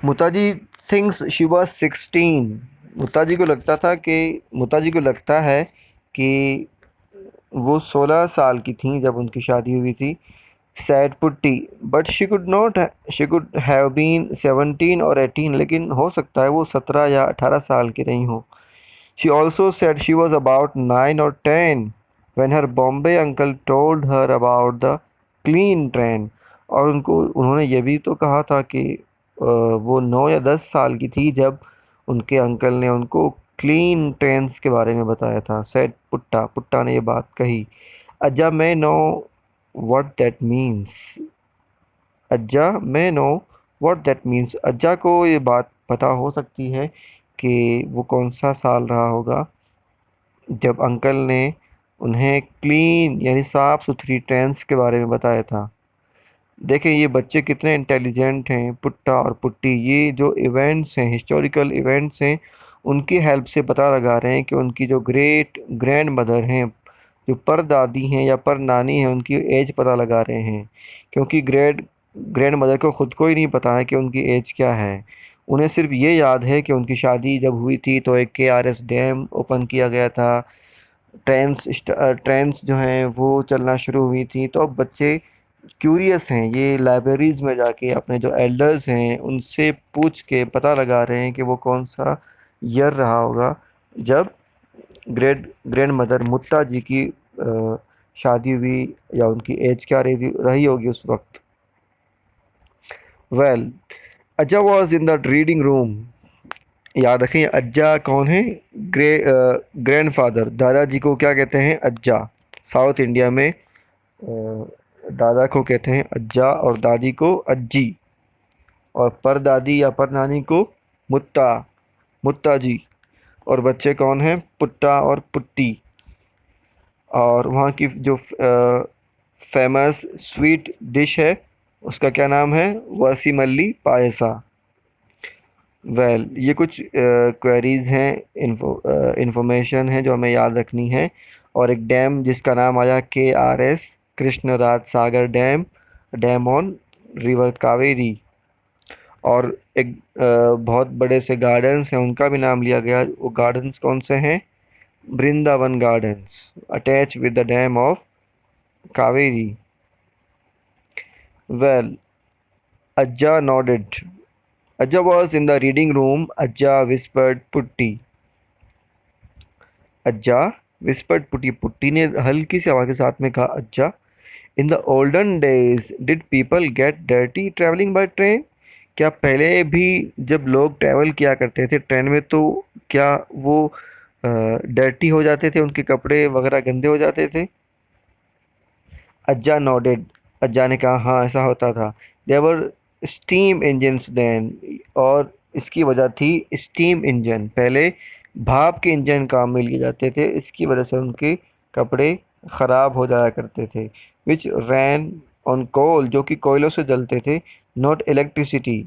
मुताजी thinks she was 16। मुताजी को लगता है कि वो 16 साल की थीं जब उनकी शादी हुई थी। Said Putti, but she could have been 17 or 18, लेकिन हो सकता है वो 17 या 18 साल की रही हो। She also said she was about 9 और 10 when her Bombay uncle told her about the clean train। और उन्होंने ये भी तो कहा था कि वो 9 या 10 साल की थी जब उनके अंकल ने उनको क्लीन ट्रेन्स के बारे में बताया था। सेड पुट्टा, पुट्टा ने ये बात कही। अज्जा मैं नो व्हाट दैट मीन्स। अज्जा मैं नो व्हाट दैट मीन्स। अज्जा को ये बात पता हो सकती है कि वो कौन सा साल रहा होगा जब अंकल ने उन्हें क्लीन यानी साफ सुथरी ट्रेन्स के बारे में बताया था। देखें ये बच्चे कितने इंटेलिजेंट हैं, पुट्टा और पुट्टी। ये जो इवेंट्स हैं, हिस्टोरिकल इवेंट्स हैं, उनकी हेल्प से पता लगा रहे हैं कि उनकी जो ग्रेट ग्रैंड मदर हैं, जो परदादी हैं या पर नानी हैं, उनकी एज पता लगा रहे हैं। क्योंकि ग्रैंड मदर को ख़ुद को ही नहीं पता है कि उनकी एज क्या है। उन्हें सिर्फ ये याद है कि उनकी शादी जब हुई थी तो एक केआरएस डैम ओपन किया गया था, ट्रेन्स जो हैं वो चलना शुरू हुई थी। तो अब बच्चे क्यूरियस हैं, ये लाइब्रेरीज़ में जाके अपने जो एल्डर्स हैं उनसे पूछ के पता लगा रहे हैं कि वो कौन सा ईयर रहा होगा जब ग्रैंड मदर मुत्ता जी की शादी हुई, या उनकी एज क्या रही होगी उस वक्त। वेल, अज्जा was in the reading room. याद रखें अज्जा कौन है? ग्रैंडफादर। दादाजी को क्या कहते हैं? अज्जा। साउथ इंडिया में दादा को कहते हैं अज्जा और दादी को अज्जी, और परदादी या परनानी को मुत्ता, मुत्ता जी। और बच्चे कौन हैं? पुट्टा और पुट्टी। और वहाँ की जो फेमस स्वीट डिश है उसका क्या नाम है? वसीमल्ली पायसा। ये कुछ क्वेरीज हैं, इंफॉर्मेशन है जो हमें याद रखनी है। और एक डैम जिसका नाम आया KRS, Krishnaraja Sagar dam, dam on river Kaveri. और एक बहुत बड़े से गार्डन्स हैं उनका भी नाम लिया गया। वो गार्डन्स कौन से हैं? Vrindavan gardens, attach with the dam of Kaveri. Well, अज्जा nodded. Ajja was in the reading room. Ajja whispered Putti. अज्जा विस्पर्ड पुट्टी, पुट्टी ने हल्की सी आवाज़ के साथ में कहा अज्जा। In the olden days did people get dirty travelling by train. क्या पहले भी जब लोग ट्रैवल किया करते थे ट्रेन में तो क्या वो डर्टी हो जाते थे, उनके कपड़े वगैरह गंदे हो जाते थे? अज्जा नॉडेड। अज्जा ने कहा हाँ ऐसा होता था। देवर स्टीम इंजन्स देन। और इसकी वजह थी स्टीम इंजन, पहले भाप के इंजन काम में लिए जाते थे, इसकी वजह से उनके कपड़े ख़राब हो जाया करते थे। विच रैन ऑन कोल, जो कि कोयलों से जलते थे, not electricity.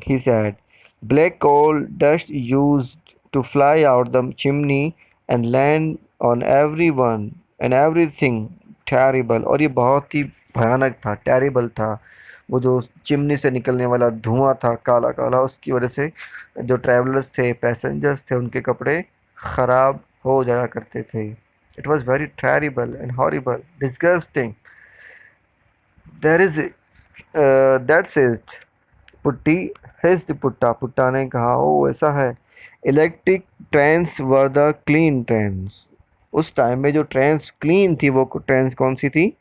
He said black coal dust used to fly out the chimney and land on everyone and everything terrible. और ये बहुत ही भयानक था, टेरिबल था। वो जो चिमनी से निकलने वाला धुआं था काला काला, उसकी वजह से जो ट्रैवलर्स थे, पैसेंजर्स थे, उनके कपड़े ख़राब हो जाया करते थे। It was very terrible and horrible, disgusting. There is that's it Putti hissed Putta. Putta ने कहा ओ ऐसा है। Electric trains were the clean trains. उस टाइम में जो ट्रेन्स क्लीन थी वो ट्रेन्स कौन सी थी?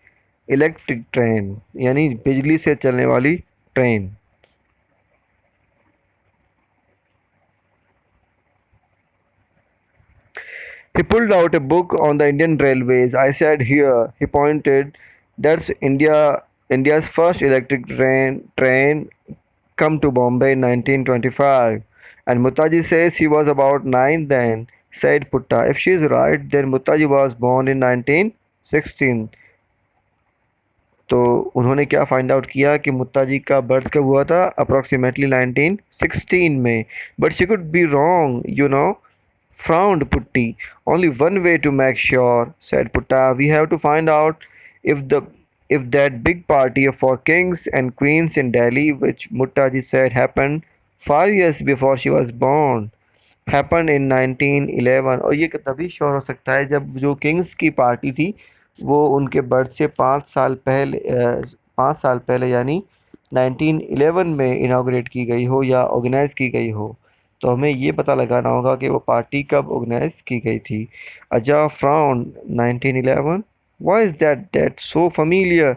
इलेक्ट्रिक ट्रेन, यानी बिजली से चलने वाली train. He pulled out a book on the Indian railways. I said, "Here." He pointed. That's India's first electric train come to Bombay in 1925. And Mutaji says he was about 9 then, said Putta. If she is right, then Mutaji was born in 1916. तो उन्होंने क्या find out किया कि मुत्ता जी का birth कब हुआ था? Approximately 1916 में। But she could be wrong, you know, frowned Putti. Only one way to make sure, said Putta. We have to find out if the if that big party for kings and queens in Delhi, which Muttaji said happened 5 years before she was born happened in 1911। और ये तभी sure हो सकता है जब जो Kings की party थी वो उनके बर्थ से 5 साल पहले 5 साल पहले यानी 1911 में इनाग्रेट की गई हो या ऑर्गेनाइज की गई हो। तो हमें ये पता लगाना होगा कि वो पार्टी कब ऑर्गेनाइज की गई थी। अजा frown 1911। Why is that that so familiar?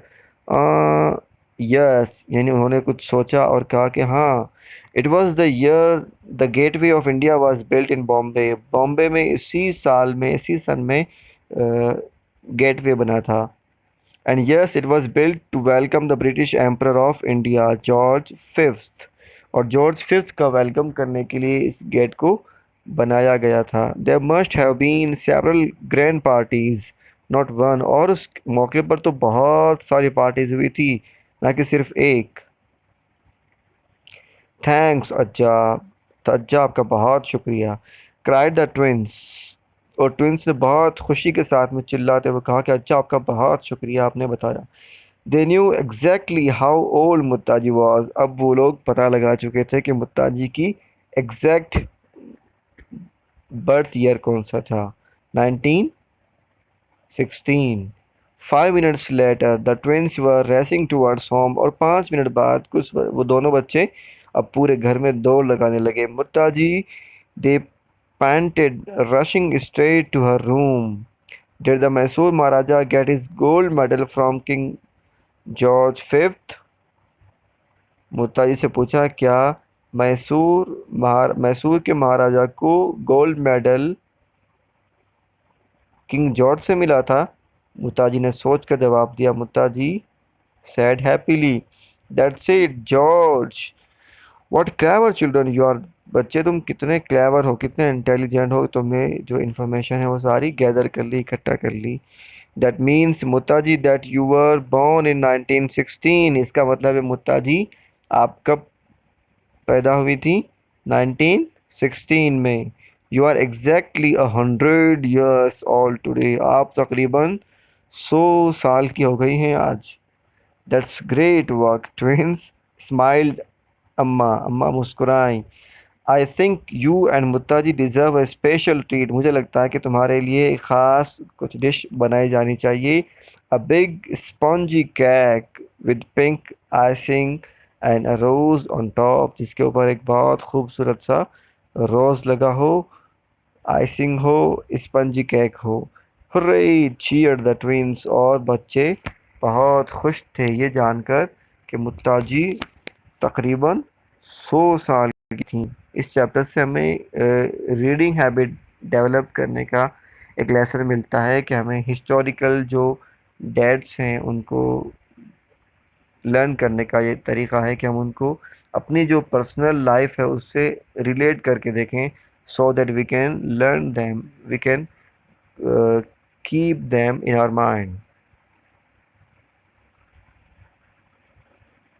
Yes, यानी उन्होंने कुछ सोचा और कहा कि हाँ, it was the year the gateway of India was built in Bombay. Bombay में इसी साल में इसी सन में गेटवे बना था। And yes, it was built to welcome the British emperor of India George fifth. और जॉर्ज फिफ्थ का वेलकम करने के लिए इस गेट को बनाया गया था। There must have been several grand parties, not one. और उस मौके पर तो बहुत सारी पार्टीज हुई थी, ना कि सिर्फ एक। थैंक्स अज्जा। तो अज्जा आपका बहुत शुक्रिया। Cried the twins. और ट्विंस ने बहुत खुशी के साथ में चिल्लाते हुए कहा कि अज्जा आपका बहुत शुक्रिया, आपने बताया। They knew exactly how old Muttaji was. अब वो लोग पता लगा चुके थे कि मुत्ताजी की एग्जैक्ट बर्थ ईयर कौन सा था। 1916। 5 minutes later the twins were racing towards home. और 5 मिनट बाद कुछ वो दोनों बच्चे अब पूरे घर में दौड़ लगाने लगे। Muttaji, they panted, rushing straight to her room. Did the Mysore Maharaja get his gold medal from King George fifth? Muttaji से पूछा, क्या मैसूर के महाराजा को गोल्ड मेडल किंग जॉर्ज से मिला था? मुत्ताजी ने सोच कर जवाब दिया। Muttaji said happily, that's it George. What clever children you are. बच्चे तुम कितने क्लेवर हो, कितने इंटेलिजेंट हो, तुमने जो इन्फॉर्मेशन है वो सारी गैदर कर ली, इकट्ठा कर ली। That means Muttaji that you were born in 1916। इसका मतलब है मुत्ताजी आप कब पैदा हुई थी? 1916 में। You are exactly 100 years old today. आप तकरीबन 100 साल की हो गई हैं आज। That's great work twins smiled. Amma Amma मुस्कुराई। I think you and Muttaji deserve a special treat. मुझे लगता है कि तुम्हारे लिए एक ख़ास कुछ डिश बनाई जानी चाहिए। A big spongy cake with pink icing and a rose on top, जिसके ऊपर एक बहुत खूबसूरत सा रोज़ लगा हो, आइसिंग हो, स्पंजी केक हो। Hurray cheered the twins. और बच्चे बहुत खुश थे ये जानकर कि मुत्ताजी तकरीबन 100 साल की थी। इस चैप्टर से हमें रीडिंग हैबिट डेवलप करने का एक लेसन मिलता है कि हमें हिस्टोरिकल जो डेट्स हैं उनको लर्न करने का ये तरीका है कि हम उनको अपनी जो पर्सनल लाइफ है उससे रिलेट करके देखें, so that we can learn them, we can keep them in our mind.